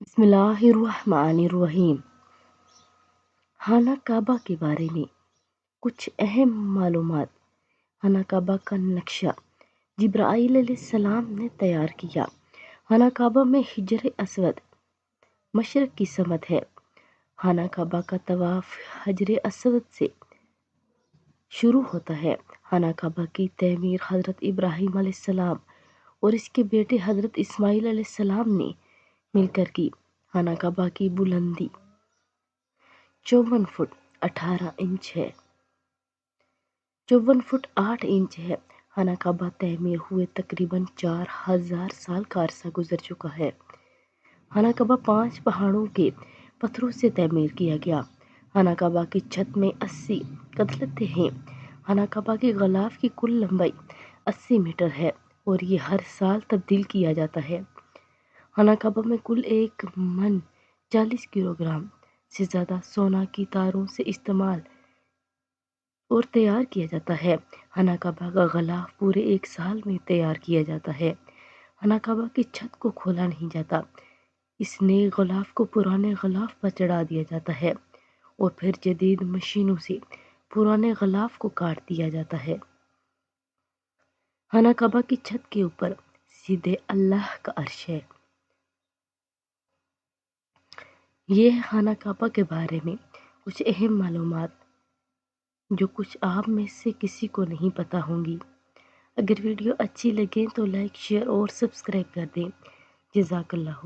بسم اللہ الرحمن الرحیم۔ خانہ کعبہ کے بارے میں کچھ اہم معلومات۔ خانہ کعبہ کا نقشہ جبرائیل علیہ السلام نے تیار کیا۔ خانہ کعبہ میں حجر اسود مشرق کی سمت ہے۔ خانہ کعبہ کا طواف حجر اسود سے شروع ہوتا ہے۔ خانہ کعبہ کی تعمیر حضرت ابراہیم علیہ السلام اور اس کے بیٹے حضرت اسماعیل علیہ السلام نے مل کر کی۔ خانہ کعبہ کی بلندی 54 فٹ 18 انچ ہے۔ 54 فٹ 8 انچ ہے۔ خانہ کعبہ تعمیر ہوئے تقریباً 4000 سال کا عرصہ گزر چکا ہے۔ خانہ کعبہ 5 پہاڑوں کے پتھروں سے تعمیر کیا گیا۔ خانہ کعبہ کی چھت میں 80 قطلتیں ہیں۔ خانہ کعبہ کے غلاف کی کل لمبائی 80 میٹر ہے اور یہ ہر سال تبدیل کیا جاتا ہے۔ خانہ کعبہ میں کل 1 من 40 کلو گرام سے زیادہ سونا کی تاروں سے استعمال اور تیار کیا جاتا ہے۔ خانہ کعبہ کا غلاف پورے 1 سال میں تیار کیا جاتا ہے۔ خانہ کعبہ کی چھت کو کھولا نہیں جاتا، اس نئے غلاف کو پرانے غلاف پر چڑھا دیا جاتا ہے اور پھر جدید مشینوں سے پرانے غلاف کو کاٹ دیا جاتا ہے۔ خانہ کعبہ کی چھت کے اوپر سیدھے اللہ کا عرش ہے۔ یہ ہے خانہ کعبہ کے بارے میں کچھ اہم معلومات جو کچھ آپ میں سے کسی کو نہیں پتہ ہوں گی۔ اگر ویڈیو اچھی لگے تو لائک، شیئر اور سبسکرائب کر دیں۔ جزاک اللہ۔